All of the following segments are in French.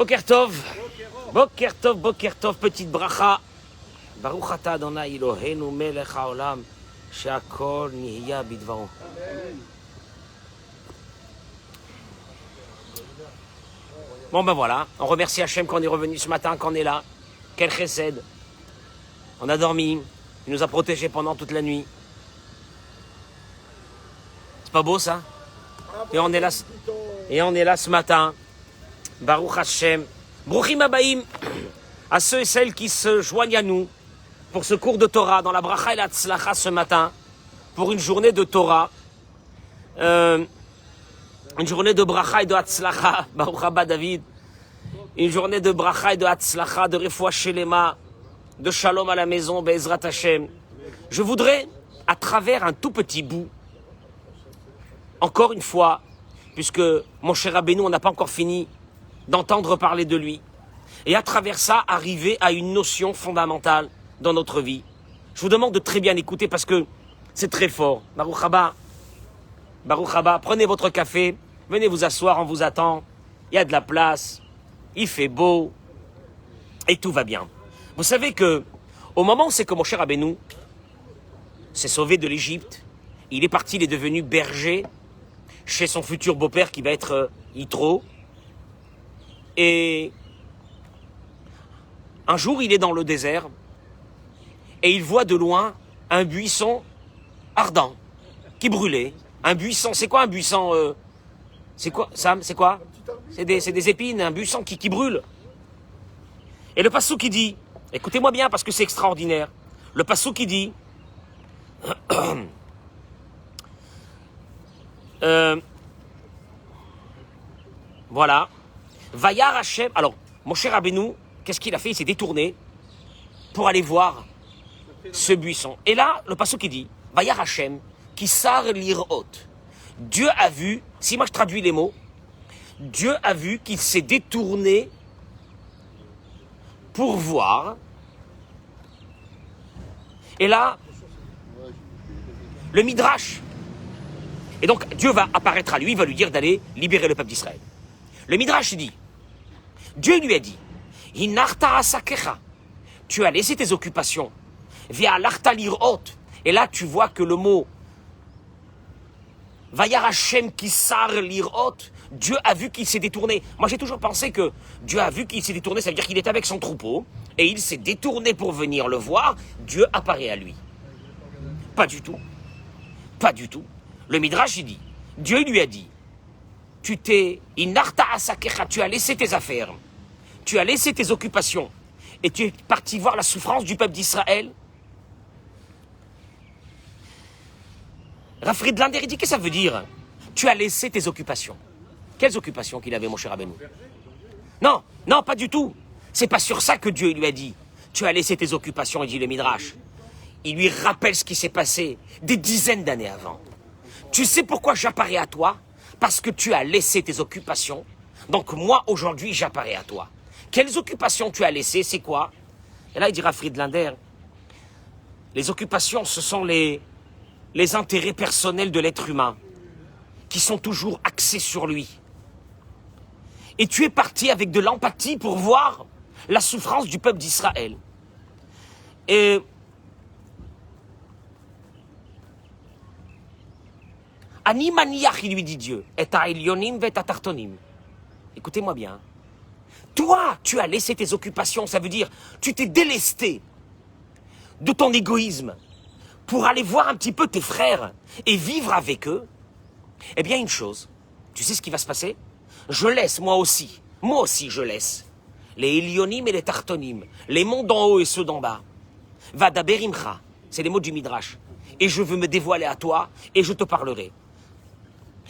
Boker Tov, Boker Tov, Boker Tov, petite bracha. Baruch ata Adonai Eloheinu melech haolam, she'akol nihya bidvaro. Bon ben voilà, on remercie Hachem qu'on est revenu ce matin, qu'on est là. Quel chesed. On a dormi, il nous a protégés pendant toute la nuit. C'est pas beau ça? Et on est là ce matin. Baruch Hashem. Bruchim Abaim. À ceux et celles qui se joignent à nous pour ce cours de Torah dans la bracha et la tzlacha ce matin, pour une journée de Torah, une journée de bracha et de tzlacha, Baruch Haba David, une journée de bracha et de tzlacha, de refoua shelema, de shalom à la maison, Be'ezrat Hashem. Je voudrais, à travers un tout petit bout, encore une fois, puisque mon cher Rabbeinu, on n'a pas encore fini d'entendre parler de lui, et à travers ça, arriver à une notion fondamentale dans notre vie. Je vous demande de très bien écouter parce que c'est très fort. Baruch Haba, prenez votre café, venez vous asseoir, on vous attend, il y a de la place, il fait beau, et tout va bien. Vous savez que, au moment où c'est que mon cher Rabbeinu s'est sauvé de l'Égypte, il est parti, il est devenu berger chez son futur beau-père qui va être Yitro. Et un jour, il est dans le désert et il voit de loin un buisson ardent qui brûlait. Un buisson, c'est quoi un buisson c'est quoi, Sam, c'est quoi? C'est des épines, un buisson qui brûle. Et le passouk qui dit, écoutez-moi bien parce que c'est extraordinaire. Le passouk qui dit, voilà, Vayar Hashem. Alors, mon cher Rabbeinu, qu'est-ce qu'il a fait? Il s'est détourné pour aller voir ce buisson. Et là, le passouk qui dit, Vayar Hashem, qui sar lirot. Dieu a vu, si moi je traduis les mots, Dieu a vu qu'il s'est détourné pour voir. Et là, le Midrash. Et donc, Dieu va apparaître à lui, il va lui dire d'aller libérer le peuple d'Israël. Le Midrash dit, Dieu lui a dit, Hinarta asakecha, tu as laissé tes occupations, via l'arta lirot, et là tu vois que le mot Vayar Hashem kisar lirot, Dieu a vu qu'il s'est détourné. Moi j'ai toujours pensé que Dieu a vu qu'il s'est détourné, ça veut dire qu'il est avec son troupeau, et il s'est détourné pour venir le voir, Dieu apparaît à lui. Pas du tout. Pas du tout. Le Midrash il dit, Dieu lui a dit, tu as laissé tes affaires, tu as laissé tes occupations, et tu es parti voir la souffrance du peuple d'Israël. Rafrid Lander, il dit, qu'est-ce que ça veut dire? Tu as laissé tes occupations. Quelles occupations qu'il avait, mon cher Rabbeinu? Non, non, pas du tout. C'est pas sur ça que Dieu lui a dit, tu as laissé tes occupations, il dit le Midrash. Il lui rappelle ce qui s'est passé des dizaines d'années avant. Tu sais pourquoi j'apparais à toi? Parce que tu as laissé tes occupations. Donc moi, aujourd'hui, j'apparais à toi. Quelles occupations tu as laissées? C'est quoi? Et là, il dira Friedlander, les occupations, ce sont les intérêts personnels de l'être humain qui sont toujours axés sur lui. Et tu es parti avec de l'empathie pour voir la souffrance du peuple d'Israël. Et Ani maniach, il lui dit Dieu, et ta elionim vet ta tartonim. Écoutez-moi bien. Toi, tu as laissé tes occupations, ça veut dire, tu t'es délesté de ton égoïsme pour aller voir un petit peu tes frères et vivre avec eux. Eh bien, une chose, tu sais ce qui va se passer? Je laisse, moi aussi je laisse, les elionim et les tartonim, les monts d'en haut et ceux d'en bas. Va daberimcha, c'est les mots du Midrash. Et je veux me dévoiler à toi et je te parlerai.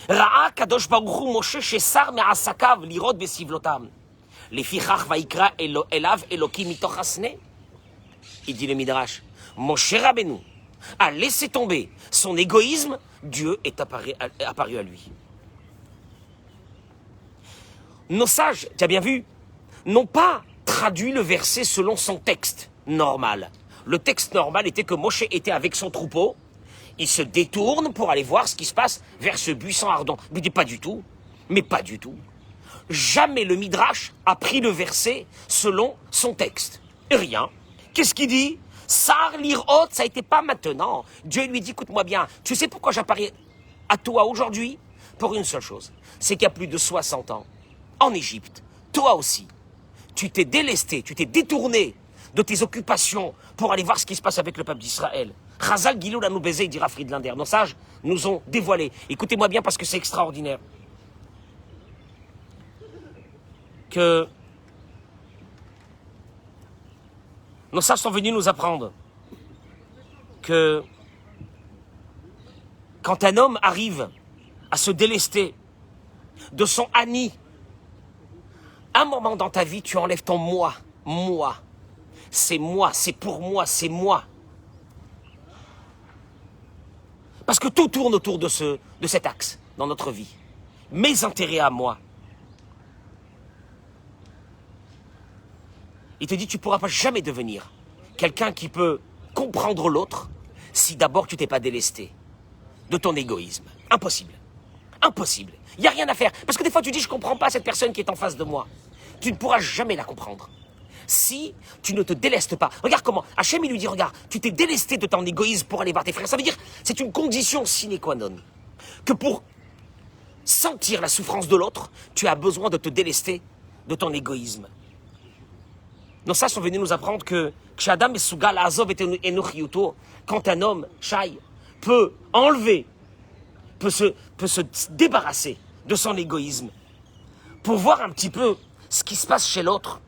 Ra'a kadosh baruch hu Moshe shesar me'asakav lirot besivlotam. Lefichach vaikra elav elokim mitoch hasne. Il dit le Midrash, Moshe Rabbeinu a laissé tomber son égoïsme, Dieu est apparu à lui. Nos sages, tu as bien vu, n'ont pas traduit le verset selon son texte normal. Le texte normal était que Moshe était avec son troupeau, il se détourne pour aller voir ce qui se passe vers ce buisson ardent. Mais pas du tout, mais pas du tout. jamais le Midrash a pris le verset selon son texte. Rien. Qu'est-ce qu'il dit? Sar l'irot, ça n'était pas maintenant. Dieu lui dit, écoute-moi bien, tu sais pourquoi j'apparais à toi aujourd'hui? Pour une seule chose, c'est qu'il y a plus de 60 ans, en Égypte, toi aussi, tu t'es délesté, tu t'es détourné de tes occupations pour aller voir ce qui se passe avec le peuple d'Israël. Chazal Gilou la nous baiser, dira Friedlander. Nos sages nous ont dévoilé. Écoutez-moi bien parce que c'est extraordinaire. Que nos sages sont venus nous apprendre que quand un homme arrive à se délester de son Ani, un moment dans ta vie, tu enlèves ton moi. Moi. C'est moi, c'est pour moi, c'est moi. Parce que tout tourne autour de cet axe dans notre vie. Mes intérêts à moi. Il te dit, tu ne pourras pas jamais devenir quelqu'un qui peut comprendre l'autre si d'abord tu t'es pas délesté de ton égoïsme. Impossible. Impossible. Il n'y a rien à faire. Parce que des fois, tu dis, je ne comprends pas cette personne qui est en face de moi. Tu ne pourras jamais la comprendre. Si tu ne te délestes pas. Regarde comment. Hachem, il lui dit, regarde, tu t'es délesté de ton égoïsme pour aller voir tes frères. Ça veut dire, c'est une condition sine qua non. Que pour sentir la souffrance de l'autre, tu as besoin de te délester de ton égoïsme. Nos sages sont venus nous apprendre que quand un homme, Shai, peut enlever, peut se débarrasser de son égoïsme pour voir un petit peu ce qui se passe chez l'autre.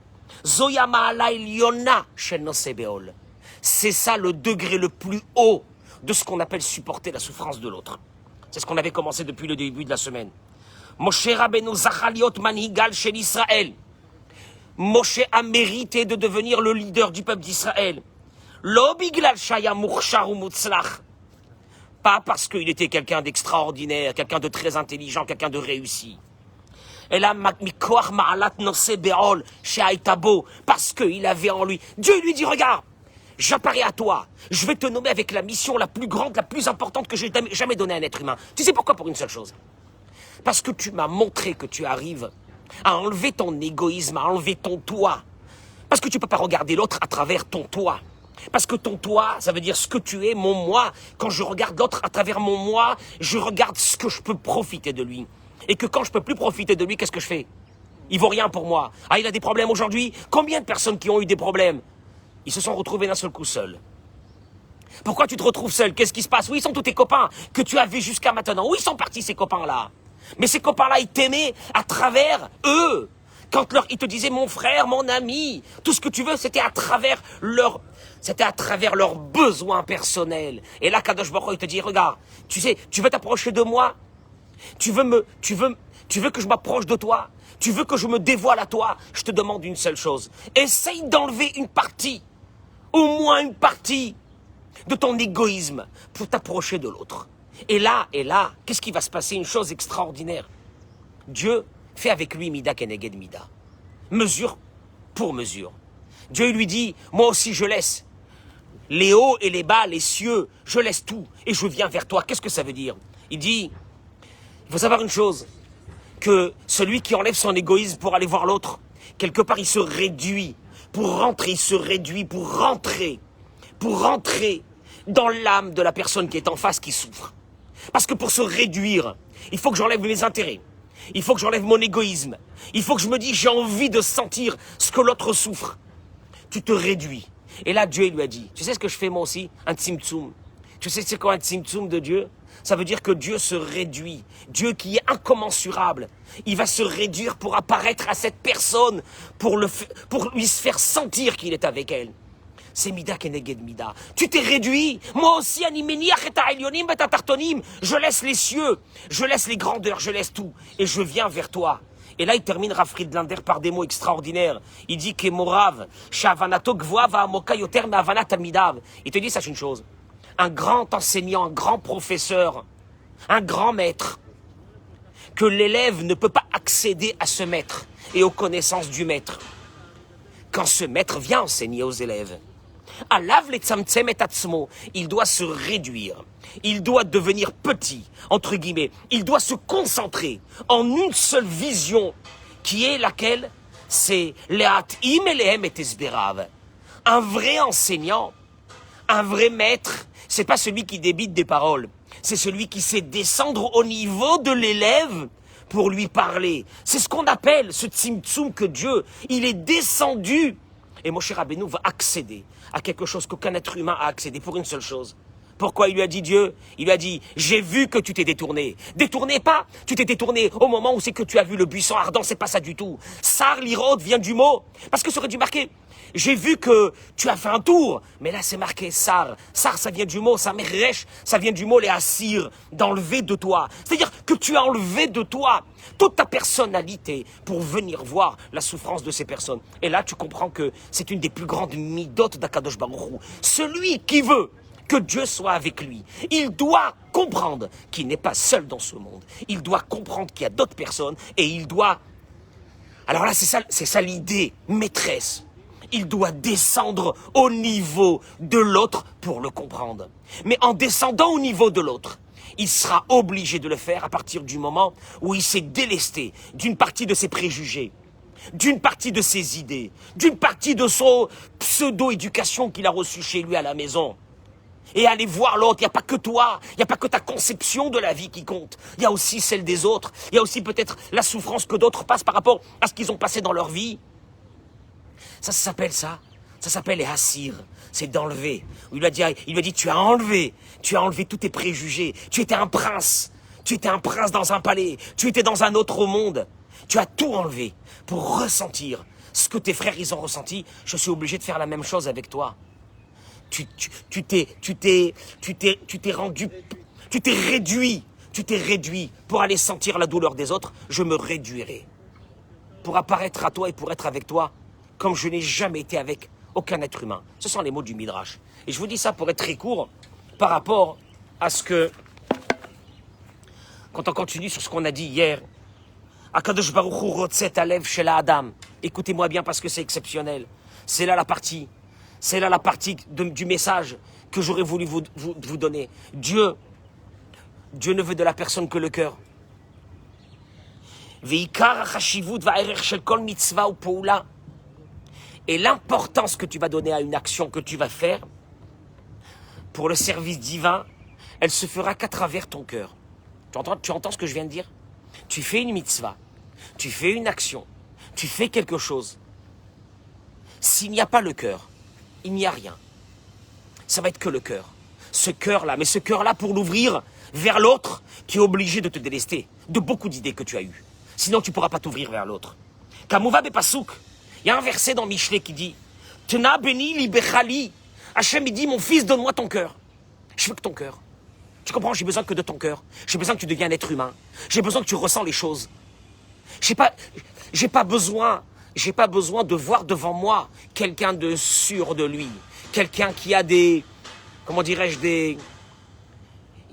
C'est ça le degré le plus haut de ce qu'on appelle supporter la souffrance de l'autre. C'est ce qu'on avait commencé depuis le début de la semaine. Moshe Rabbeinu Zachaliot Manhigal chez l'Israël. Moshe a mérité de devenir le leader du peuple d'Israël. Lo biglal shaya murshar ou mutzlach. Pas parce qu'il était quelqu'un d'extraordinaire, quelqu'un de très intelligent, quelqu'un de réussi. Elle a mikoach ma'alat nosé be'ol she'aitabo, parce qu'il avait en lui. Dieu lui dit, regarde, j'apparais à toi, je vais te nommer avec la mission la plus grande, la plus importante que j'ai jamais donnée à un être humain. Tu sais pourquoi? Pour une seule chose. Parce que tu m'as montré que tu arrives à enlever ton égoïsme, à enlever ton toi. Parce que tu ne peux pas regarder l'autre à travers ton toi. Parce que ton toi, ça veut dire ce que tu es, mon moi. Quand je regarde l'autre à travers mon moi, je regarde ce que je peux profiter de lui. Et que quand je peux plus profiter de lui, qu'est-ce que je fais? Il vaut rien pour moi. Ah, il a des problèmes aujourd'hui? Combien de personnes qui ont eu des problèmes? Ils se sont retrouvés d'un seul coup seuls. Pourquoi tu te retrouves seul? Qu'est-ce qui se passe? Où ils sont tous tes copains que tu as vus jusqu'à maintenant? Où ils sont partis ces copains-là? Mais ces copains-là, ils t'aimaient à travers eux. Quand ils te disaient mon frère, mon ami, tout ce que tu veux, c'était à travers leurs besoins personnels. Et là, Kadosh Baruch Hu, il te dit, regarde, tu sais, tu veux t'approcher de moi? Tu veux que je m'approche de toi? Tu veux que je me dévoile à toi? Je te demande une seule chose. Essaye d'enlever une partie, au moins une partie, de ton égoïsme pour t'approcher de l'autre. Et là, qu'est-ce qui va se passer? Une chose extraordinaire. Dieu fait avec lui Mida Keneged Mida. Mesure pour mesure. Dieu lui dit, moi aussi je laisse les hauts et les bas, les cieux, je laisse tout et je viens vers toi. Qu'est-ce que ça veut dire? Il dit, il faut savoir une chose, que celui qui enlève son égoïsme pour aller voir l'autre, quelque part il se réduit pour rentrer, pour rentrer dans l'âme de la personne qui est en face qui souffre. Parce que pour se réduire, il faut que j'enlève mes intérêts. Il faut que j'enlève mon égoïsme. Il faut que je me dise, j'ai envie de sentir ce que l'autre souffre. Tu te réduis. Et là, Dieu lui a dit, tu sais ce que je fais moi aussi? Un tzimtzum. Tu sais c'est quoi un tzimtzum de Dieu? Ça veut dire que Dieu se réduit. Dieu qui est incommensurable. Il va se réduire pour apparaître à cette personne, pour lui faire sentir qu'il est avec elle. C'est Mida Keneged Mida. Tu t'es réduit. Moi aussi, Animeniach et Elionim et Tartonim. Je laisse les cieux, je laisse les grandeurs, je laisse tout. Et je viens vers toi. Et là, il termine Rav Friedlander par des mots extraordinaires. Il dit que Morav, Shavanato Gvoa va Amoka Yoter Me'avanat Amidav. Il te dit, sache une chose. Un grand enseignant, un grand professeur, un grand maître, que l'élève ne peut pas accéder à ce maître et aux connaissances du maître. Quand ce maître vient enseigner aux élèves, il doit se réduire, il doit devenir petit, entre guillemets, il doit se concentrer en une seule vision qui est laquelle? C'est Le'at'im elehem et esberav. Un vrai enseignant, un vrai maître, c'est pas celui qui débite des paroles, c'est celui qui sait descendre au niveau de l'élève pour lui parler. C'est ce qu'on appelle ce tzimtzum que Dieu, il est descendu. Et Moshe Rabbeinu va accéder à quelque chose qu'aucun être humain a accédé pour une seule chose. Pourquoi il lui a dit Dieu? Il lui a dit, j'ai vu que tu t'es détourné. Détourné pas, tu t'es détourné au moment où c'est que tu as vu le buisson ardent, c'est pas ça du tout. Sar l'irod vient du mot, parce que ça aurait dû marquer. J'ai vu que tu as fait un tour, mais là c'est marqué Sar. Sar, ça vient du mot, Samerech, ça vient du mot les assir, d'enlever de toi. C'est-à-dire que tu as enlevé de toi toute ta personnalité pour venir voir la souffrance de ces personnes. Et là tu comprends que c'est une des plus grandes midotes d'Akadosh Baruch Hu. Celui qui veut que Dieu soit avec lui, il doit comprendre qu'il n'est pas seul dans ce monde. Il doit comprendre qu'il y a d'autres personnes et il doit... Alors là, c'est ça l'idée maîtresse. Il doit descendre au niveau de l'autre pour le comprendre. Mais en descendant au niveau de l'autre, il sera obligé de le faire à partir du moment où il s'est délesté d'une partie de ses préjugés, d'une partie de ses idées, d'une partie de son pseudo-éducation qu'il a reçue chez lui à la maison. Et aller voir l'autre, il n'y a pas que toi, il n'y a pas que ta conception de la vie qui compte, il y a aussi celle des autres, il y a aussi peut-être la souffrance que d'autres passent par rapport à ce qu'ils ont passé dans leur vie. Ça s'appelle les hassir, c'est d'enlever. Il lui a dit, tu as enlevé tous tes préjugés, tu étais un prince dans un palais, tu étais dans un autre monde, tu as tout enlevé pour ressentir ce que tes frères ils ont ressenti, je suis obligé de faire la même chose avec toi. Tu t'es réduit pour aller sentir la douleur des autres, je me réduirai. Pour apparaître à toi et pour être avec toi, comme je n'ai jamais été avec aucun être humain. Ce sont les mots du Midrash. Et je vous dis ça pour être très court, par rapport à ce que, quand on continue sur ce qu'on a dit hier, Akadosh Baruch Hu rotzet alev shel Adam. Écoutez-moi bien parce que c'est exceptionnel. C'est là la partie du message que j'aurais voulu vous donner. Dieu ne veut de la personne que le cœur. Et l'importance que tu vas donner à une action que tu vas faire pour le service divin, elle se fera qu'à travers ton cœur. Tu entends ce que je viens de dire? Tu fais une mitzvah, tu fais une action, tu fais quelque chose. S'il n'y a pas le cœur, il n'y a rien. Ça va être que le cœur. Ce cœur-là, mais ce cœur-là pour l'ouvrir vers l'autre qui est obligé de te délester de beaucoup d'idées que tu as eues. Sinon, tu ne pourras pas t'ouvrir vers l'autre. Kamouva bepasouk, il y a un verset dans Michelet qui dit Tena beni li bechali. Hachem, il dit, mon fils, donne-moi ton cœur. Je veux que ton cœur. Tu comprends, j'ai besoin que de ton cœur. J'ai besoin que tu deviennes un être humain. J'ai besoin que tu ressens les choses. J'ai pas besoin de voir devant moi quelqu'un de sûr de lui. Quelqu'un qui a il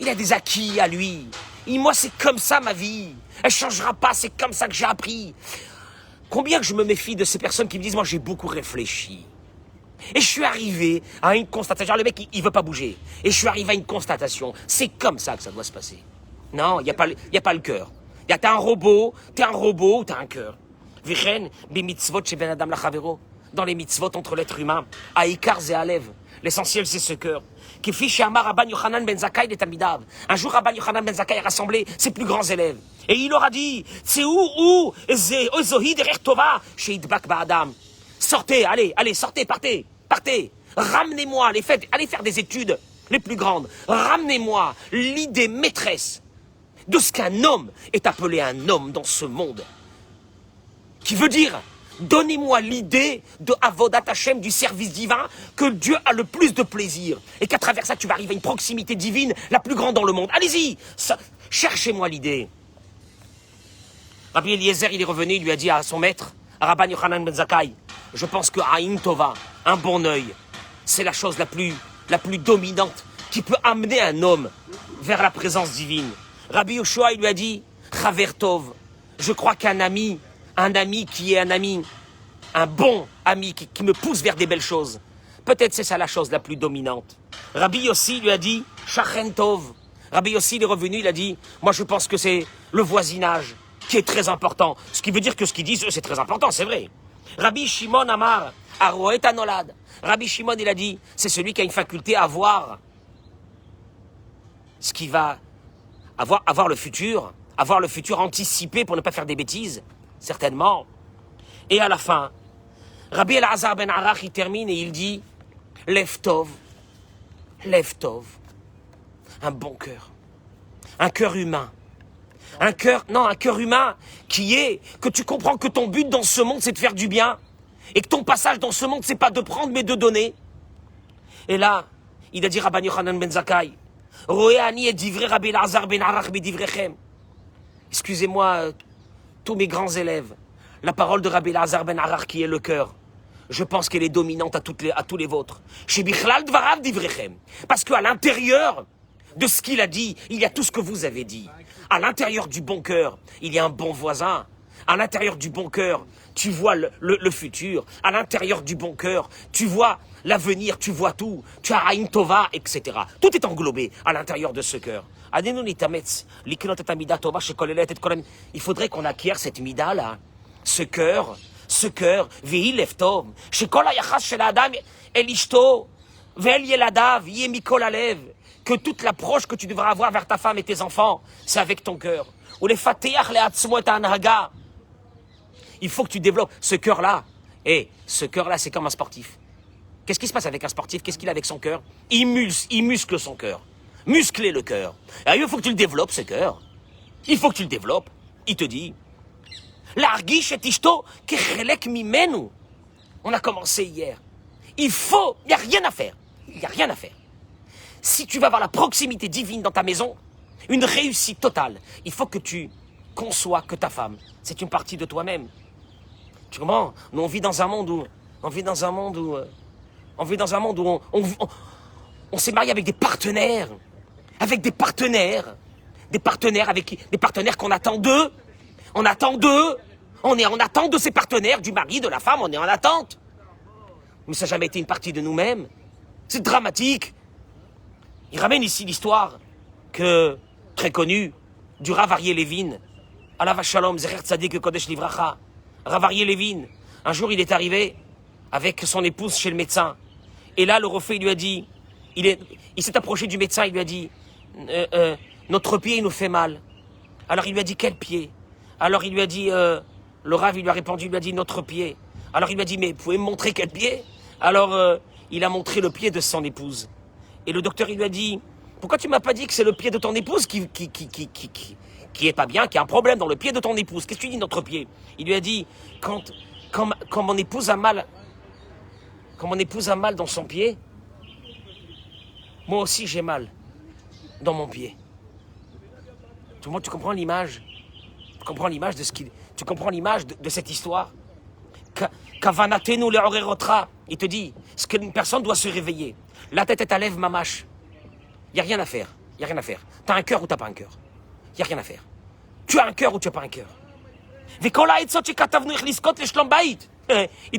a des acquis à lui. Et moi, c'est comme ça ma vie. Elle changera pas, c'est comme ça que j'ai appris. Combien que je me méfie de ces personnes qui me disent, moi, j'ai beaucoup réfléchi. Et je suis arrivé à une constatation. Le mec, il veut pas bouger. Et je suis arrivé à une constatation. C'est comme ça que ça doit se passer. Non, il n'y a pas le cœur. T'es un robot ou t'as un cœur. Dans les mitzvot entre l'être humain, Aïkar et Alev. L'essentiel, c'est ce cœur. Un jour, Rabban Yochanan ben Zakkai a rassemblé ses plus grands élèves. Et il leur a dit, sortez, allez, sortez, partez. Ramenez-moi, allez faire des études les plus grandes. Ramenez-moi l'idée maîtresse de ce qu'un homme est appelé un homme dans ce monde. Qui veut dire, donnez-moi l'idée de Avodat Hashem, du service divin, que Dieu a le plus de plaisir. Et qu'à travers ça, tu vas arriver à une proximité divine la plus grande dans le monde. Allez-y, cherchez-moi l'idée. Rabbi Eliezer, il est revenu, il lui a dit à son maître, à Rabban Yochanan ben Zakkai, je pense que Aïn Tova, un bon œil, c'est la chose la plus dominante qui peut amener un homme vers la présence divine. Rabbi Yoshua, il lui a dit, Chaver Tov, je crois qu'un ami qui est un bon ami qui me pousse vers des belles choses, peut-être c'est ça la chose la plus dominante. Rabbi Yossi lui a dit, Shachen Tov. Rabbi Yossi, il est revenu, il a dit, moi je pense que c'est le voisinage qui est très important. Ce qui veut dire que ce qu'ils disent, eux, c'est très important, c'est vrai. Rabbi Shimon Amar, Aroet Anolad. Rabbi Shimon, il a dit, c'est celui qui a une faculté à voir ce qui va avoir le futur anticipé pour ne pas faire des bêtises, certainement. Et à la fin, Rabbi Elazar ben Arach, il termine et il dit, Lev Tov, un bon cœur, un cœur humain. Un cœur humain qui est que tu comprends que ton but dans ce monde, c'est de faire du bien et que ton passage dans ce monde, c'est pas de prendre, mais de donner. Et là, il a dit Rabbi Yochanan ben Zakkai, Roéani et divrei Rabbi Elazar ben Arach bedivrechem. Excusez-moi, tous mes grands élèves, la parole de Rabbi Elazar ben Arach qui est le cœur, je pense qu'elle est dominante à tous les vôtres. Chez Bichlal dvarav divrechem. Parce qu'à l'intérieur de ce qu'il a dit, il y a tout ce que vous avez dit. À l'intérieur du bon cœur, il y a un bon voisin. À l'intérieur du bon cœur, tu vois le futur. À l'intérieur du bon cœur, tu vois l'avenir, tu vois tout. Tu as Aïn Tova, etc. Tout est englobé à l'intérieur de ce cœur. Il faudrait qu'on acquiert cette mida-là. Ce cœur, Vehi Leftov. Shekol hayachas shel Adam el ishto, ve'el yeladav, yeh mikol alev. Que toute l'approche que tu devras avoir vers ta femme et tes enfants, c'est avec ton cœur. Ou les fateach le'atzmo et anhaga. Il faut que tu développes ce cœur-là. Et ce cœur-là, c'est comme un sportif. Qu'est-ce qui se passe avec un sportif? Qu'est-ce qu'il a avec son cœur? Il muscle son cœur. Muscler le cœur. Et il faut que tu le développes, ce cœur. Il faut que tu le développes. Il te dit, l'argish et ishto kechelek mimenu. On a commencé hier. Il n'y a rien à faire. Il n'y a rien à faire. Si tu vas avoir la proximité divine dans ta maison, une réussite totale, il faut que tu conçois que ta femme, c'est une partie de toi-même. Tu comprends? Nous, on vit dans un monde où on s'est marié avec des partenaires qu'on attend d'eux. On attend d'eux. On est en attente de ces partenaires, du mari, de la femme, on est en attente. Mais ça n'a jamais été une partie de nous-mêmes. C'est dramatique. Il ramène ici l'histoire très connue, du Rav Aryeh Levin, Alav Shalom, Zecher Tzadik Kodesh Livracha. Rav Aryeh Levin, un jour il est arrivé avec son épouse chez le médecin. Et là, le refait, il lui a dit, il s'est approché du médecin, il lui a dit, notre pied, il nous fait mal. Alors il lui a dit, quel pied? Alors il lui a dit, le Rav, il lui a répondu, il lui a dit, notre pied. Alors il lui a dit, mais vous pouvez me montrer quel pied? Alors il a montré le pied de son épouse. Et le docteur, il lui a dit, pourquoi tu m'as pas dit que c'est le pied de ton épouse qui est pas bien, qui a un problème dans le pied de ton épouse? Qu'est-ce que tu dis, notre pied? Il lui a dit, quand mon épouse a mal dans son pied, moi aussi j'ai mal dans mon pied. Tout le monde, tu comprends l'image? Tu comprends l'image de cette histoire? Kavanatenu le'orerotra. Il te dit, ce qu'une personne doit se réveiller. La tête est à lèvres, mamache. Il n'y a rien à faire. Tu as un cœur ou tu n'as pas un cœur. Il n'y a rien à faire. Tu as un cœur ou tu n'as pas un cœur. Il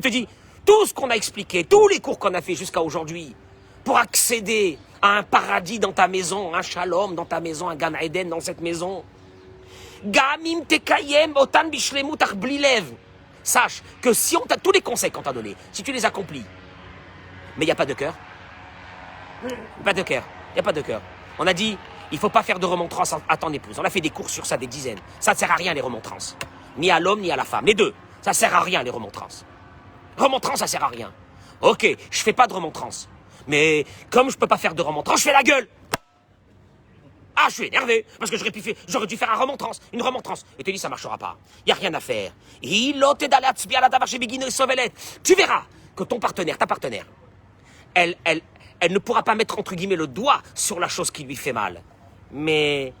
te dit, tout ce qu'on a expliqué, tous les cours qu'on a fait jusqu'à aujourd'hui, pour accéder à un paradis dans ta maison, un shalom dans ta maison, un Gan Eden dans cette maison. Sache que si on t'a tous les conseils qu'on t'a donnés, si tu les accomplis, mais il n'y a pas de cœur, On a dit, il ne faut pas faire de remontrances à ton épouse. On a fait des cours sur ça, des dizaines. Ça ne sert à rien, les remontrances. Ni à l'homme, ni à la femme. Les deux. Ça ne sert à rien, les remontrances. Remontrances, ça ne sert à rien. Ok, je ne fais pas de remontrances. Mais comme je ne peux pas faire de remontrances, je fais la gueule. Ah, je suis énervé, parce que j'aurais dû faire une remontrance. Et tu dis, ça ne marchera pas. Il n'y a rien à faire. Tu verras que ton partenaire, ta partenaire, elle ne pourra pas mettre, entre guillemets, le doigt sur la chose qui lui fait mal. Mais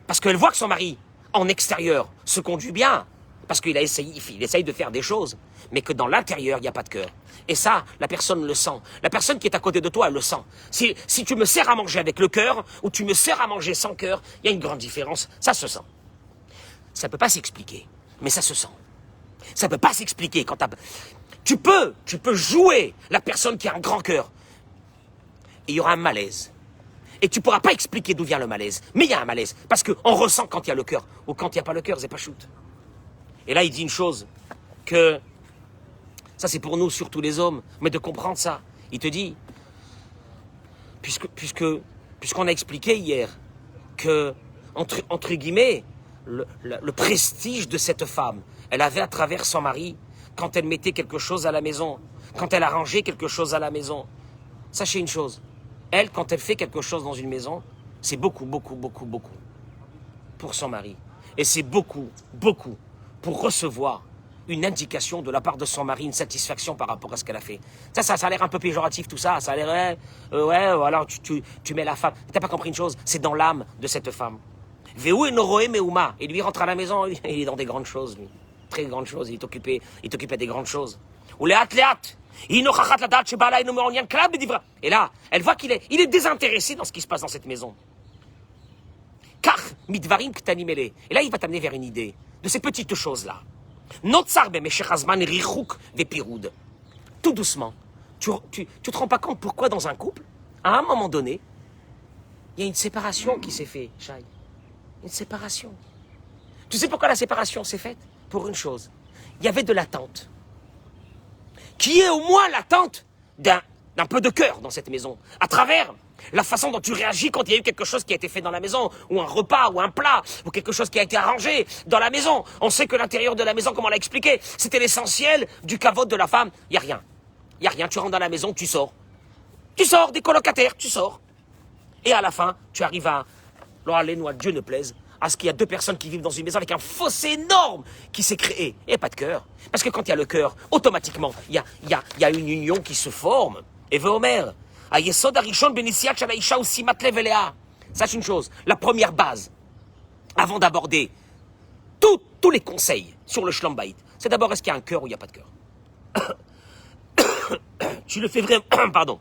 parce qu'elle voit que son mari, en extérieur, se conduit bien. Parce qu'il essaye de faire des choses. Mais que dans l'intérieur, il n'y a pas de cœur. Et ça, la personne le sent. La personne qui est à côté de toi, elle le sent. Si tu me sers à manger avec le cœur, ou tu me sers à manger sans cœur, il y a une grande différence. Ça se sent. Ça ne peut pas s'expliquer. Mais ça se sent. Ça ne peut pas s'expliquer quand tu peux jouer la personne qui a un grand cœur. Et il y aura un malaise. Et tu ne pourras pas expliquer d'où vient le malaise. Mais il y a un malaise. Parce qu'on ressent quand il y a le cœur. Ou quand il n'y a pas le cœur, c'est pas shoot. Et là, il dit une chose. Que, ça c'est pour nous, surtout les hommes. Mais de comprendre ça. Il te dit, puisqu'on a expliqué hier, que, entre guillemets, le prestige de cette femme, elle avait à travers son mari, quand elle mettait quelque chose à la maison, quand elle arrangeait quelque chose à la maison. Sachez une chose. Elle, quand elle fait quelque chose dans une maison, c'est beaucoup, beaucoup, beaucoup, beaucoup pour son mari. Et c'est beaucoup, beaucoup pour recevoir une indication de la part de son mari, une satisfaction par rapport à ce qu'elle a fait. Ça a l'air un peu péjoratif tout ça. Ça a l'air, alors tu mets la femme. T'as pas compris une chose, c'est dans l'âme de cette femme. Veu enoroe meuma. Et lui rentre à la maison, il est dans des grandes choses, lui. Très grandes choses, il est occupé à des grandes choses. Ou les athlètes. Et là, elle voit qu'il est désintéressé dans ce qui se passe dans cette maison. Car, mitvarim ktanimele. Et là, il va t'amener vers une idée de ces petites choses-là. Tout doucement. Tu te rends pas compte pourquoi dans un couple, à un moment donné, il y a une séparation qui s'est faite, Shai. Une séparation. Tu sais pourquoi la séparation s'est faite? Pour une chose. Il y avait de l'attente. Qui est au moins l'attente d'un peu de cœur dans cette maison. À travers la façon dont tu réagis quand il y a eu quelque chose qui a été fait dans la maison, ou un repas, ou un plat, ou quelque chose qui a été arrangé dans la maison. On sait que l'intérieur de la maison, comme on l'a expliqué, c'était l'essentiel du kavod de la femme. Il n'y a rien. Il n'y a rien. Tu rentres dans la maison, tu sors. Tu sors des colocataires, tu sors. Et à la fin, tu arrives à, Dieu ne plaise, à ce qu'il y a deux personnes qui vivent dans une maison avec un fossé énorme qui s'est créé. Et pas de cœur. Parce que quand il y a le cœur, automatiquement, il y a une union qui se forme. Et Veomer, sache une chose, la première base, avant d'aborder tous les conseils sur le Shlom Bayit, c'est d'abord est-ce qu'il y a un cœur ou il n'y a pas de cœur. Tu le fais vraiment, pardon.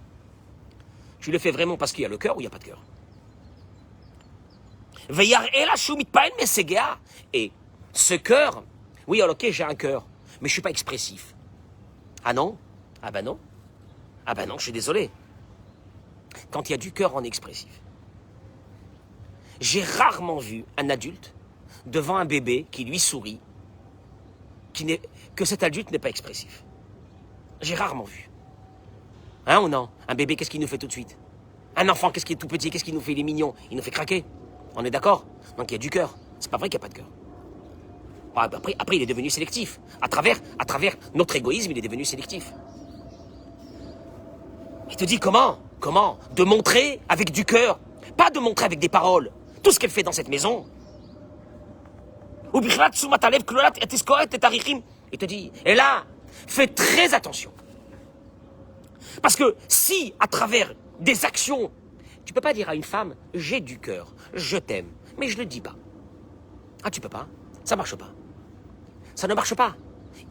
Tu le fais vraiment parce qu'il y a le cœur ou il n'y a pas de cœur. Et ce cœur, oui, alors ok, j'ai un cœur, mais je ne suis pas expressif. Ah non? Ah ben non. Ah ben non, je suis désolé. Quand il y a du cœur, on est expressif. J'ai rarement vu un adulte devant un bébé qui lui sourit, que cet adulte n'est pas expressif. J'ai rarement vu. Hein ou non? Un bébé, qu'est-ce qu'il nous fait tout de suite? Un enfant, qu'est-ce qui est tout petit, qu'est-ce qu'il nous fait? Il est mignon, il nous fait craquer. On est d'accord? Donc il y a du cœur. C'est pas vrai qu'il n'y a pas de cœur. Après, il est devenu sélectif. À travers notre égoïsme, il est devenu sélectif. Il te dit comment? Comment? De montrer avec du cœur. Pas de montrer avec des paroles. Tout ce qu'elle fait dans cette maison. Il te dit, et là, fais très attention. Parce que si, à travers des actions, tu peux pas dire à une femme, j'ai du cœur, je t'aime, mais je le dis pas. Ah, tu peux pas? Ça marche pas. Ça ne marche pas.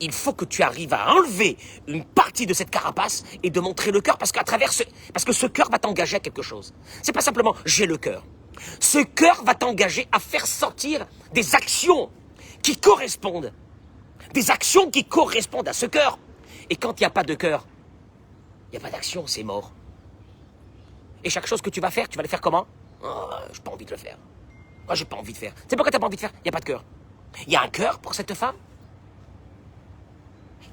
Il faut que tu arrives à enlever une partie de cette carapace et de montrer le cœur parce que ce cœur va t'engager à quelque chose. C'est pas simplement j'ai le cœur. Ce cœur va t'engager à faire sortir des actions qui correspondent. Des actions qui correspondent à ce cœur. Et quand il n'y a pas de cœur, il n'y a pas d'action, c'est mort. Et chaque chose que tu vas le faire comment? Oh, j'ai pas envie de le faire. Oh, j'ai pas envie de faire. C'est pourquoi t'as pas envie de faire? Il n'y a pas de cœur. Il y a un cœur pour cette femme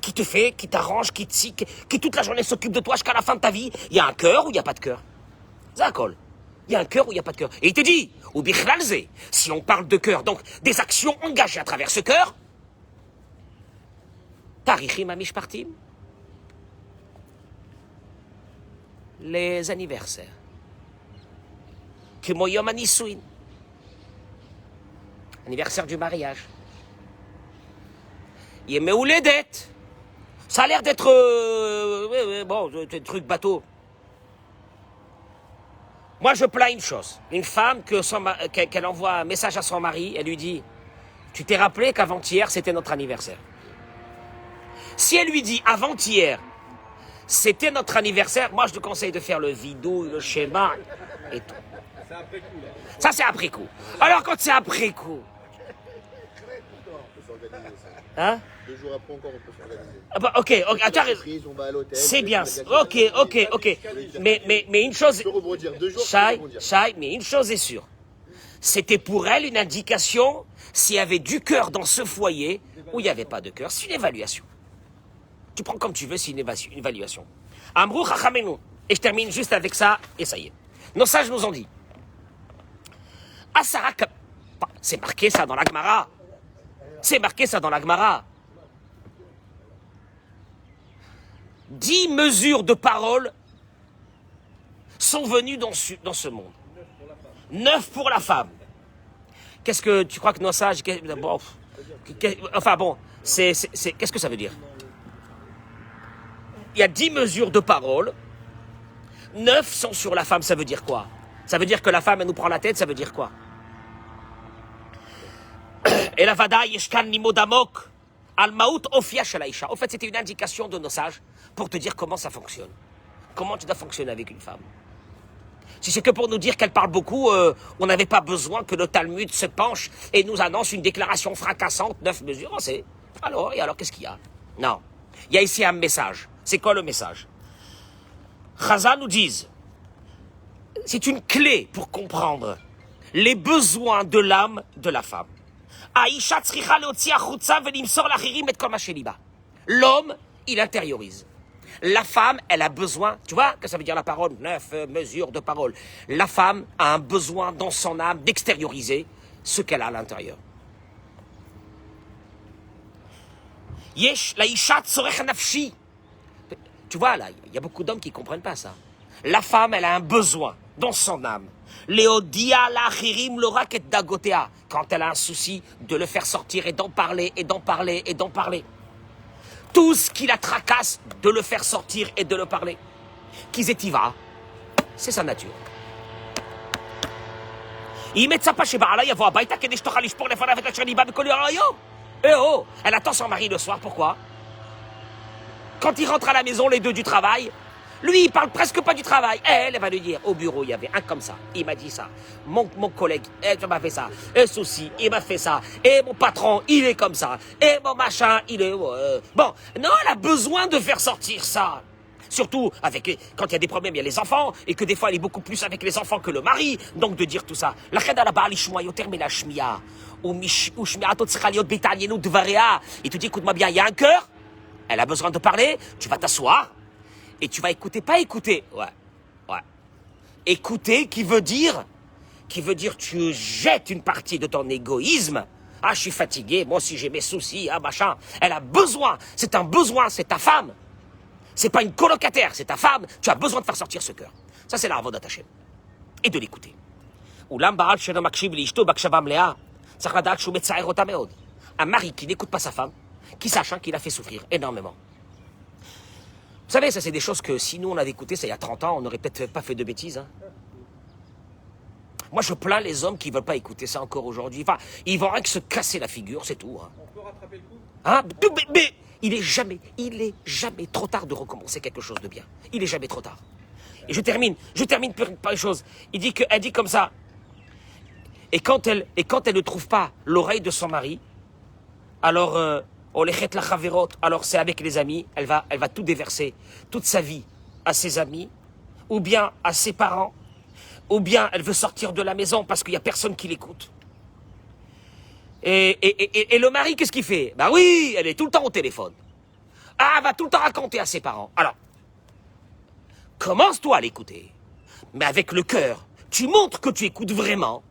qui te fait, qui t'arrange, qui toute la journée s'occupe de toi jusqu'à la fin de ta vie. Il y a un cœur ou il n'y a pas de cœur? Zakol. Il y a un cœur ou il n'y a pas de cœur? Et il te dit, ou bichlalze, si on parle de cœur, donc des actions engagées à travers ce cœur, tarichim amishpartim, les anniversaires, כמו יום הנישואין, anniversaire du mariage, ימי הולדת, ça a l'air d'être bon, des trucs bateaux. Moi je plains une chose, une femme qu'elle envoie un message à son mari, elle lui dit, tu t'es rappelé qu'avant-hier c'était notre anniversaire. Si elle lui dit avant-hier c'était notre anniversaire, moi je te conseille de faire le vidéo, le schéma et tout. C'est après coup, là. Ça c'est après coup. Alors quand c'est après coup, s'organiser ça. Hein? 2 jours après encore, on peut s'organiser. Ah bah, ok, tu as raison. On va à l'hôtel. C'est bien. Ok. Mais une chose... Je peux rebondir 2 jours. Shai, mais une chose est sûre. C'était pour elle une indication s'il y avait du cœur dans ce foyer ou il n'y avait pas de cœur. C'est une évaluation. Tu prends comme tu veux, c'est une évaluation. Amrou chachamenu. Et je termine juste avec ça, et ça y est. Nos sages nous ont dit. Asara, c'est marqué ça dans la Gemara. C'est marqué ça dans la Gemara. 10 mesures de parole sont venues dans ce monde. 9 pour la femme. Qu'est-ce que tu crois que nos sages... Bon, enfin bon, qu'est-ce que ça veut dire? Il y a 10 mesures de parole. 9 sont sur la femme. Ça veut dire quoi? Ça veut dire que la femme, elle nous prend la tête. Ça veut dire quoi? Et la vada yeshkan nimodamok al maout ofia shalaisha. En fait, c'était une indication de nos sages pour te dire comment ça fonctionne. Comment tu dois fonctionner avec une femme. Si c'est que pour nous dire qu'elle parle beaucoup, on n'avait pas besoin que le Talmud se penche et nous annonce une déclaration fracassante, 9 mesures. Alors, qu'est-ce qu'il y a? Non. Il y a ici un message. C'est quoi le message? Chazal nous disent, c'est une clé pour comprendre les besoins de l'âme de la femme. L'homme, il intériorise. La femme, elle a besoin, tu vois, que ça veut dire la parole, 9 mesures de parole. La femme a un besoin dans son âme d'extérioriser ce qu'elle a à l'intérieur. Yesh, la isha tzorech nafshi. Tu vois, là, il y a beaucoup d'hommes qui ne comprennent pas ça. La femme, elle a un besoin dans son âme. Léodia la chirim loraket dagotea. Quand elle a un souci, de le faire sortir et d'en parler, et d'en parler, et d'en parler. Tout ce qui la tracasse, de le faire sortir et de le parler. Kizetiva, c'est sa nature. Elle attend son mari le soir, pourquoi? Quand il rentre à la maison, les deux du travail, lui, il parle presque pas du travail. Elle va lui dire, au bureau, il y avait un comme ça. Il m'a dit ça. Mon collègue, il m'a fait ça. Un souci, il m'a fait ça. Et mon patron, il est comme ça. Et mon machin, il est... Bon, non, elle a besoin de faire sortir ça. Surtout quand il y a des problèmes, il y a les enfants. Et que des fois, elle est beaucoup plus avec les enfants que le mari. Donc, de dire tout ça. La cheda la baal ishmoa yoter me la shmia. Ou shmia tot tzricha liot betalienu dvarea. Il te dit, écoute-moi bien, il y a un cœur. Elle a besoin de parler. Tu vas t'asseoir. Et tu vas écouter, pas écouter. Ouais. Écouter qui veut dire tu jettes une partie de ton égoïsme. Ah, je suis fatigué, moi aussi j'ai mes soucis, machin. Elle a besoin, c'est un besoin, c'est ta femme. C'est pas une colocataire, c'est ta femme. Tu as besoin de faire sortir ce cœur. Ça, c'est l'arbre d'Hachem. Et de l'écouter. Un mari qui n'écoute pas sa femme, qui sache qu'il a fait souffrir énormément. Vous savez, ça c'est des choses que si nous on avait écouté ça il y a 30 ans, on n'aurait peut-être pas fait de bêtises. Hein. Moi je plains les hommes qui ne veulent pas écouter ça encore aujourd'hui. Enfin, ils vont rien que se casser la figure, c'est tout. Hein. On peut rattraper le coup? Hein? Mais il est jamais trop tard de recommencer quelque chose de bien. Il est jamais trop tard. Et je termine par une chose. Elle dit comme ça. Et quand elle ne trouve pas l'oreille de son mari, alors... alors c'est avec les amis, elle va tout déverser, toute sa vie à ses amis, ou bien à ses parents, ou bien elle veut sortir de la maison parce qu'il n'y a personne qui l'écoute. Et le mari, qu'est-ce qu'il fait? Bah oui, elle est tout le temps au téléphone. Ah, elle va tout le temps raconter à ses parents. Alors, commence-toi à l'écouter, mais avec le cœur. Tu montres que tu écoutes vraiment.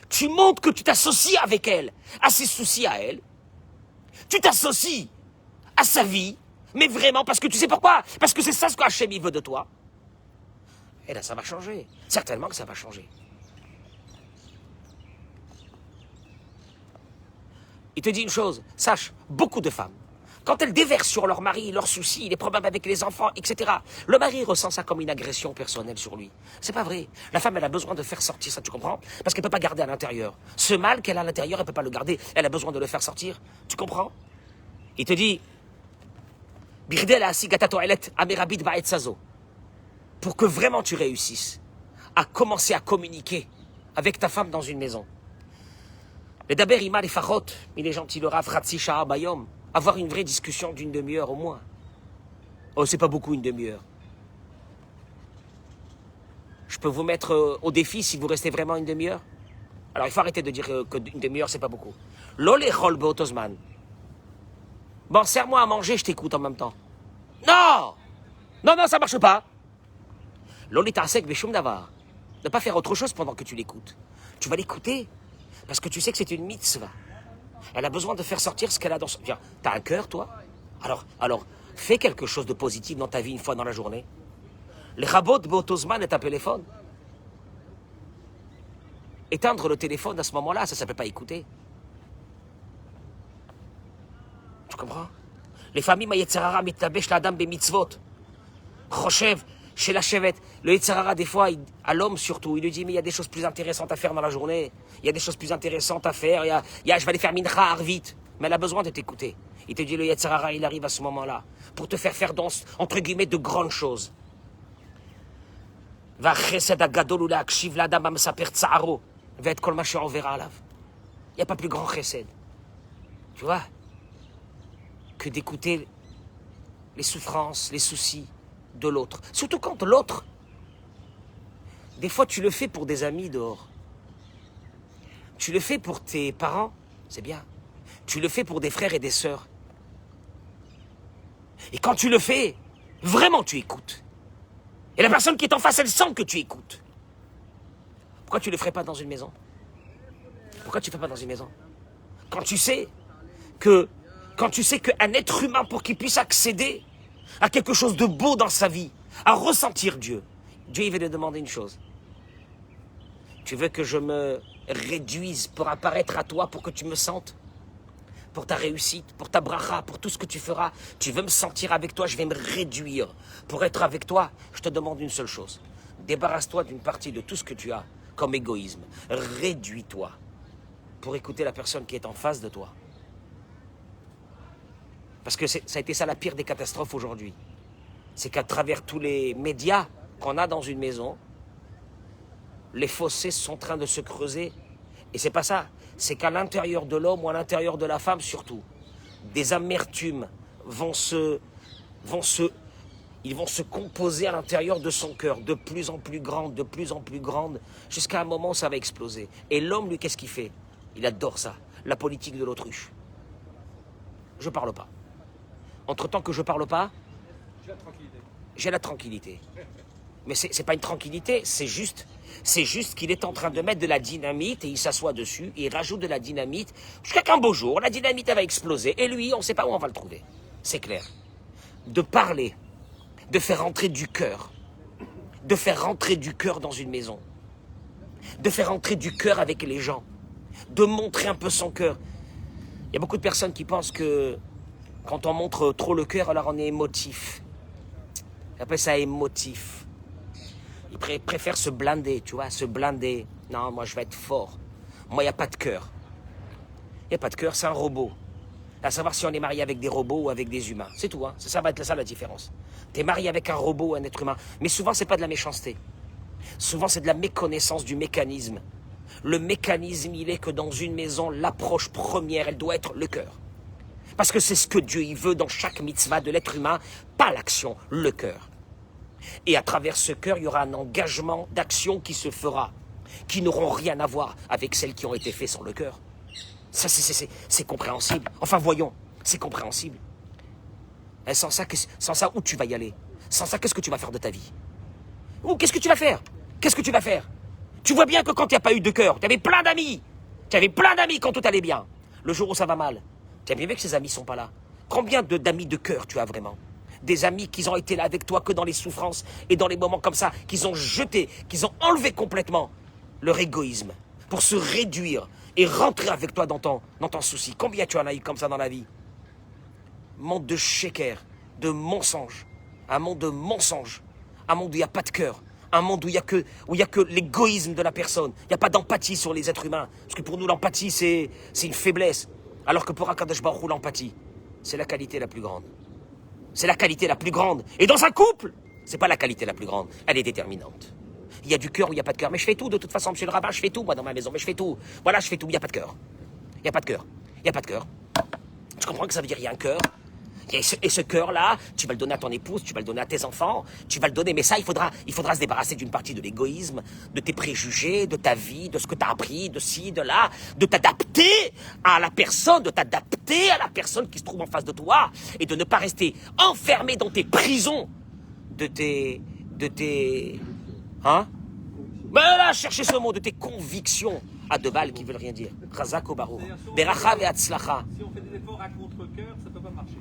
Tu montres que tu t'associes avec elle, à ses soucis à elle. Tu t'associes à sa vie, mais vraiment, parce que tu sais pourquoi? Parce que c'est ça ce qu'Hachem veut de toi. Et là, ça va changer. Certainement que ça va changer. Il te dit une chose, sache, beaucoup de femmes, quand elles déversent sur leur mari leurs soucis, les problèmes avec les enfants, etc., le mari ressent ça comme une agression personnelle sur lui. C'est pas vrai. La femme, elle a besoin de faire sortir ça, tu comprends? Parce qu'elle peut pas garder à l'intérieur. Ce mal qu'elle a à l'intérieur, elle peut pas le garder. Elle a besoin de le faire sortir. Tu comprends? Il te dit, pour que vraiment tu réussisses à commencer à communiquer avec ta femme dans une maison. Le daber ima les fachot, il est gentil le rav Ratsi Shah Bayom. Avoir une vraie discussion d'une demi-heure au moins. Oh, c'est pas beaucoup une demi-heure. Je peux vous mettre au défi si vous restez vraiment une demi-heure. Alors il faut arrêter de dire qu'une demi-heure c'est pas beaucoup. L'olechol beotosman. Bon, sers-moi à manger, je t'écoute en même temps. Non! Non, non, ça marche pas. L'olitasek beshum davar. Ne pas faire autre chose pendant que tu l'écoutes. Tu vas l'écouter parce que tu sais que c'est une mitzvah. Elle a besoin de faire sortir ce qu'elle a dans son... Tiens, t'as un cœur, toi? Alors, fais quelque chose de positif dans ta vie une fois dans la journée. Les rabot beotosman est un téléphone. Éteindre le téléphone à ce moment-là, ça ne s'appelle pas écouter. Tu comprends? Les familles, ma yetzerara mitabesh la dame be mitzvot. Choshev, chez la chevette. Le yetzerara, des fois, à l'homme surtout, il lui dit, mais il y a des choses plus intéressantes à faire dans la journée. Il y a des choses plus intéressantes à faire. Je vais aller faire mincha vite. Mais elle a besoin de t'écouter. Il te dit, le yetzerara, il arrive à ce moment-là pour te faire dans, entre guillemets, de grandes choses. Va chesed agadol ou la akshiv la dame amsaper tsaro. Va être kol ma she'overa alav. Il n'y a pas plus grand chesed. Tu vois? Que d'écouter les souffrances, les soucis de l'autre. Surtout quand l'autre, des fois tu le fais pour des amis dehors. Tu le fais pour tes parents, c'est bien. Tu le fais pour des frères et des sœurs. Et quand tu le fais, vraiment tu écoutes. Et la personne qui est en face, elle sent que tu écoutes. Pourquoi tu ne le ferais pas dans une maison? Pourquoi tu ne fais pas dans une maison? Quand tu sais qu'un être humain, pour qu'il puisse accéder à quelque chose de beau dans sa vie, à ressentir Dieu, Dieu il va te demander une chose. Tu veux que je me réduise pour apparaître à toi, pour que tu me sentes? Pour ta réussite, pour ta bracha, pour tout ce que tu feras, tu veux me sentir avec toi, je vais me réduire. Pour être avec toi, je te demande une seule chose. Débarrasse-toi d'une partie de tout ce que tu as comme égoïsme. Réduis-toi pour écouter la personne qui est en face de toi. Parce que ça a été ça la pire des catastrophes aujourd'hui. C'est qu'à travers tous les médias qu'on a dans une maison, les fossés sont en train de se creuser. Et c'est pas ça. C'est qu'à l'intérieur de l'homme ou à l'intérieur de la femme surtout, des amertumes vont se composer à l'intérieur de son cœur, de plus en plus grande, jusqu'à un moment où ça va exploser. Et l'homme, lui, qu'est-ce qu'il fait? Il adore ça, la politique de l'autruche. Je parle pas. Entre-temps que je parle pas, j'ai la tranquillité. Mais c'est pas une tranquillité, c'est juste qu'il est en train de mettre de la dynamite et il s'assoit dessus et il rajoute de la dynamite jusqu'à qu'un beau jour, la dynamite elle va exploser et lui, on ne sait pas où on va le trouver. C'est clair. De parler, de faire rentrer du cœur, dans une maison, de faire rentrer du cœur avec les gens, de montrer un peu son cœur. Il y a beaucoup de personnes qui pensent que quand on montre trop le cœur, alors on est émotif. Ils appellent ça émotif. Ils préfèrent se blinder, tu vois, se blinder. Non, moi je vais être fort. Moi, il n'y a pas de cœur. Il n'y a pas de cœur, c'est un robot. À savoir si on est marié avec des robots ou avec des humains. C'est tout, hein. Ça va être ça la différence. Tu es marié avec un robot ou un être humain. Mais souvent, c'est pas de la méchanceté. Souvent, c'est de la méconnaissance du mécanisme. Le mécanisme, il est que dans une maison, l'approche première, elle doit être le cœur. Parce que c'est ce que Dieu il veut dans chaque mitzvah de l'être humain, pas l'action, le cœur. Et à travers ce cœur, il y aura un engagement d'action qui se fera, qui n'auront rien à voir avec celles qui ont été faites sans le cœur. Ça, c'est compréhensible. Enfin, voyons, c'est compréhensible. Et sans ça, où tu vas y aller? Sans ça, qu'est-ce que tu vas faire de ta vie? Ou qu'est-ce que tu vas faire? Qu'est-ce que tu vas faire? Tu vois bien que quand il n'y a pas eu de cœur, tu avais plein d'amis. Tu avais plein d'amis quand tout allait bien. Le jour où ça va mal, tu as bien vu que ces amis ne sont pas là. Combien d'amis de cœur tu as vraiment? Des amis qui ont été là avec toi que dans les souffrances et dans les moments comme ça, qu'ils ont jeté, qu'ils ont enlevé complètement leur égoïsme pour se réduire et rentrer avec toi dans ton souci. Combien tu en as eu comme ça dans la vie? Monde de sheker, de mensonges. Un monde de mensonges. Un monde où il n'y a pas de cœur. Un monde où il y a que l'égoïsme de la personne. Il n'y a pas d'empathie sur les êtres humains. Parce que pour nous, l'empathie, c'est une faiblesse. Alors que pour Akadosh Baruch Hu, l'empathie, c'est la qualité la plus grande. C'est la qualité la plus grande. Et dans un couple, c'est pas la qualité la plus grande. Elle est déterminante. Il y a du cœur ou il n'y a pas de cœur. Mais je fais tout de toute façon, monsieur le rabbin, je fais tout, moi, dans ma maison. Mais je fais tout. Voilà, je fais tout, il n'y a pas de cœur. Il n'y a pas de cœur. Il n'y a pas de cœur. Tu comprends que ça veut dire il y a un cœur? Et ce cœur-là, tu vas le donner à ton épouse, tu vas le donner à tes enfants, tu vas le donner, mais ça, il faudra se débarrasser d'une partie de l'égoïsme, de tes préjugés, de ta vie, de ce que tu as appris, de ci, de là, de t'adapter à la personne, qui se trouve en face de toi, et de ne pas rester enfermé dans tes prisons, de tes, hein? Ben là, cherchez ce mot, de tes convictions à deux balles qui veulent rien dire. Chazak ou Baruch. Beracha ve Hatzlacha. Si on fait des efforts à contre-cœur, ça ne peut pas marcher.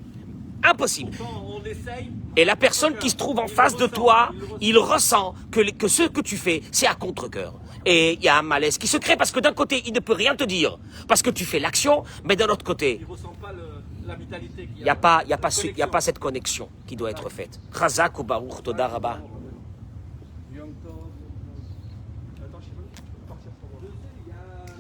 Impossible. Pourtant, on essaye. Et la personne qui se trouve en face de toi, il ressent que ce que tu fais, c'est à contre-cœur. Et il y a un malaise qui se crée parce que d'un côté, il ne peut rien te dire, parce que tu fais l'action, mais de l'autre côté, Il ne ressent pas la vitalité qu'il il n'y a pas cette connexion qui doit être faite. Chazak ou Baruch, Toda Rabba.